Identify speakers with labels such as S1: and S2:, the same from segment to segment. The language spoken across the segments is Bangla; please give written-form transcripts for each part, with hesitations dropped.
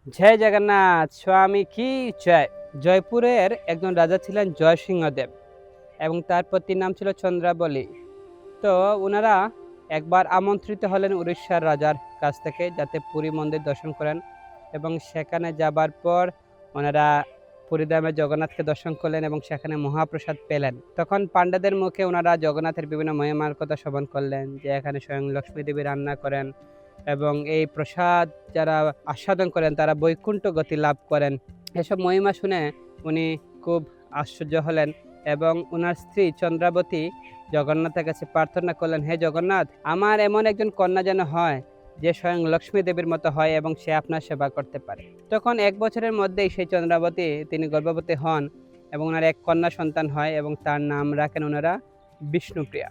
S1: জয় জগন্নাথ স্বামী কি জয়। জয়পুরের একজন রাজা ছিলেন জয়সিংহদেব এবং তার পত্নীর নাম ছিল চন্দ্রাবলী। তো ওনারা একবার আমন্ত্রিত হলেন উড়িষ্যার রাজার কাছ থেকে যাতে পুরী মন্দির দর্শন করেন, এবং সেখানে যাবার পর ওনারা পুরীধামে জগন্নাথকে দর্শন করলেন এবং সেখানে মহাপ্রসাদ পেলেন। তখন পাণ্ডাদের মুখে ওনারা জগন্নাথের বিভিন্ন মহিমার কথা শ্রবণ করলেন, যে এখানে স্বয়ং লক্ষ্মী দেবী রান্না করেন এবং এই প্রসাদ যারা আস্বাদন করেন তারা বৈকুণ্ঠ গতি লাভ করেন। এসব মহিমা শুনে উনি খুব আশ্চর্য হলেন এবং ওনার স্ত্রী চন্দ্রাবতী জগন্নাথের কাছে প্রার্থনা করলেন, হে জগন্নাথ, আমার এমন একজন কন্যা যেন হয় যে স্বয়ং লক্ষ্মী দেবীর মতো হয় এবং সে আপনার সেবা করতে পারে। তখন 1 বছরের মধ্যেই সেই চন্দ্রাবতী তিনি গর্ভবতী হন এবং ওনার এক কন্যা সন্তান হয় এবং তার নাম রাখেন ওনারা বিষ্ণুপ্রিয়া।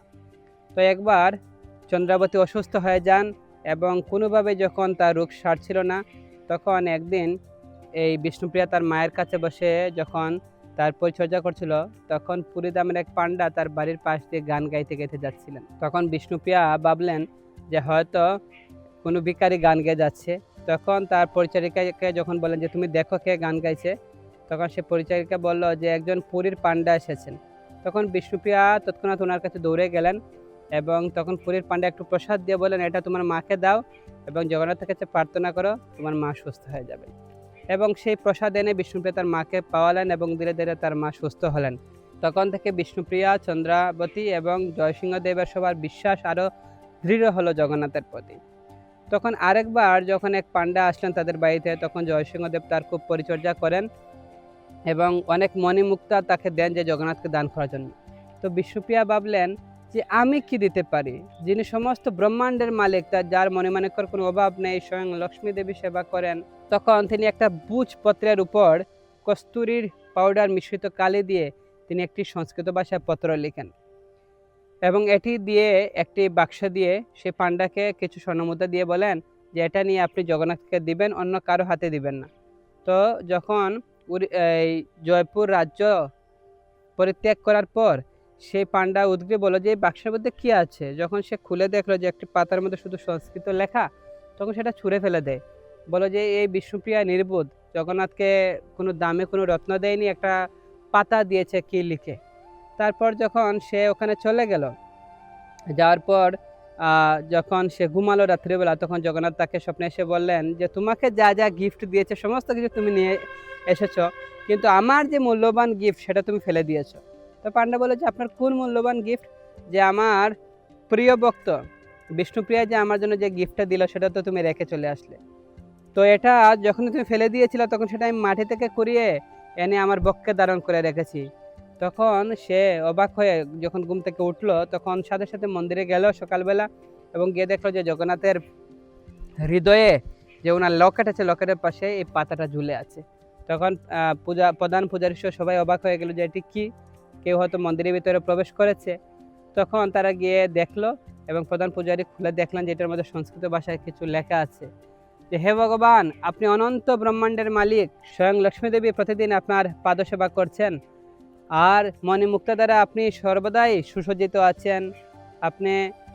S1: তো একবার চন্দ্রাবতী অসুস্থ হয়ে যান এবং কোনোভাবে যখন তার রোগ সারছিল না, তখন একদিন এই বিষ্ণুপ্রিয়া তার মায়ের কাছে বসে যখন তার পরিচর্যা করছিল, তখন পুরীধামের এক পাণ্ডা তার বাড়ির পাশ দিয়ে গান গাইতে গাইতে যাচ্ছিলেন। তখন বিষ্ণুপ্রিয়া ভাবলেন যে হয়তো কোনো ভিখারি গান গেয়ে যাচ্ছে। তখন তার পরিচারিকাকে যখন বলেন যে তুমি দেখো কে গান গাইছে, তখন সে পরিচারিকা বলল যে একজন পুরীর পাণ্ডা এসেছেন। তখন বিষ্ণুপ্রিয়া তৎক্ষণাৎ ওনার কাছে দৌড়ে গেলেন এবং তখন পুরীর পাণ্ডা একটু প্রসাদ দিয়ে বলেন, এটা তোমার মাকে দাও এবং জগন্নাথের কাছে প্রার্থনা করো, তোমার মা সুস্থ হয়ে যাবে। এবং সেই প্রসাদ এনে বিষ্ণুপ্রিয়া তার মাকে পাওয়ালেন এবং ধীরে ধীরে তার মা সুস্থ হলেন। তখন থেকে বিষ্ণুপ্রিয়া, চন্দ্রাবতী এবং জয়সিংহদেবের সবার বিশ্বাস আরও দৃঢ় হলো জগন্নাথের প্রতি। তখন আরেকবার যখন এক পাণ্ডা আসলেন তাদের বাড়িতে, তখন জয়সিংহদেব তার খুব পরিচর্যা করেন এবং অনেক মণিমুক্তা তাকে দেন যে জগন্নাথকে দান করার জন্য। তো বিষ্ণুপ্রিয়া ভাবলেন যে আমি কি দিতে পারি, যিনি সমস্ত ব্রহ্মাণ্ডের মালিক, তার যার মণিমাণিক্যর কোনো অভাব নেই, স্বয়ং লক্ষ্মী দেবী সেবা করেন। তখন তিনি একটা বুজ পত্রের উপর কস্তুরীর পাউডার মিশ্রিত কালি দিয়ে তিনি একটি সংস্কৃত ভাষায় পত্র লিখেন এবং এটি দিয়ে একটি বাক্স দিয়ে সে পাণ্ডাকে কিছু স্বর্ণমুদ্রা দিয়ে বলেন যে এটা নিয়ে আপনি জগন্নাথকে দিবেন, অন্য কারো হাতে দিবেন না। তো যখন এই জয়পুর রাজ্য পরিত্যাগ করার পর সেই পাণ্ডা উদ্গ্রীব বলল যে এই বাক্সের মধ্যে কী আছে। যখন সে খুলে দেখলো যে একটি পাতার মধ্যে শুধু সংস্কৃত লেখা, তখন সেটা ছুঁড়ে ফেলে দেয়। বলো যে এই বিষ্ণুপ্রিয়া নির্বোধ, জগন্নাথকে কোনো দামে কোনো রত্ন দেয়নি, একটা পাতা দিয়েছে কি লিখে। তারপর যখন সে ওখানে চলে গেল, যাওয়ার পর যখন সে ঘুমালো রাত্রিবেলা, তখন জগন্নাথ তাকে স্বপ্নে এসে বললেন যে তোমাকে যা যা গিফট দিয়েছে সমস্ত কিছু তুমি নিয়ে এসেছো, কিন্তু আমার যে মূল্যবান গিফট সেটা তুমি ফেলে দিয়েছো। তো পাণ্ডা বলে যে আপনার কোন মূল্যবান গিফট? যে আমার প্রিয় ভক্ত বিষ্ণুপ্রিয়া যে আমার জন্য যে গিফটটা দিল সেটা তো তুমি রেখে চলে আসলে। তো এটা যখন তুমি ফেলে দিয়েছিলে তখন সেটা আমি মাটি থেকে কুড়িয়ে এনে আমার বক্ষে ধারণ করে রেখেছি। তখন সে অবাক হয়ে যখন ঘুম থেকে উঠলো, তখন সাথে সাথে মন্দিরে গেল সকালবেলা এবং গিয়ে দেখলো যে জগন্নাথের হৃদয়ে যে ওনার লকেট আছে, লকেটের পাশে এই পাতাটা ঝুলে আছে। তখন প্রধান পূজারী সহ সবাই অবাক হয়ে গেল যে এটি কি, কেউ হয়তো মন্দিরের ভিতরে প্রবেশ করেছে। তখন তারা গিয়ে দেখলো এবং প্রধান পূজারী খুলে দেখলেন যে এটার মধ্যে সংস্কৃত ভাষায় কিছু লেখা আছে যে হে ভগবান, আপনি অনন্ত ব্রহ্মাণ্ডের মালিক, স্বয়ং লক্ষ্মী দেবী প্রতিদিন আপনার পাদসেবা করছেন, আর মণিমুক্তা দ্বারা আপনি সর্বদাই সুসজ্জিত আছেন, আপনি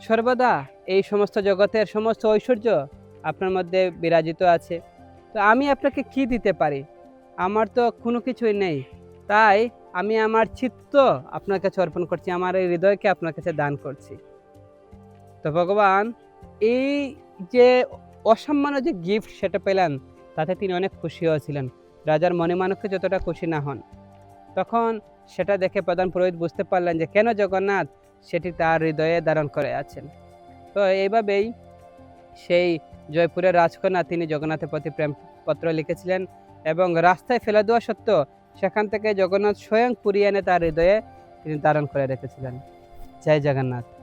S1: সর্বদা এই সমস্ত জগতের সমস্ত ঐশ্বর্য আপনার মধ্যে বিরাজিত আছে। তো আমি আপনাকে কি দিতে পারি? আমার তো কোনো কিছুই নেই, তাই আমি আমার চিত্ত আপনার কাছে অর্পণ করছি, আমার এই হৃদয়কে আপনার কাছে দান করছি। তো ভগবান এই যে অসামান্য যে গিফট সেটা পেলেন, তাতে তিনি অনেক খুশি হয়েছিলেন। রাজার মণিমাণিক্য যতটা খুশি না হন। তখন সেটা দেখে প্রধান পুরোহিত বুঝতে পারলেন যে কেন জগন্নাথ সেটি তার হৃদয়ে ধারণ করে আছেন। তো এইভাবেই সেই জয়পুরের রাজকন্যা তিনি জগন্নাথের প্রতি প্রেম পত্র লিখেছিলেন এবং রাস্তায় ফেলে দেওয়া সত্ত্বেও সেখান থেকে জগন্নাথ স্বয়ং পুরী এনে তার হৃদয়ে তিনি ধারণ করে রেখেছিলেন। জয় জগন্নাথ।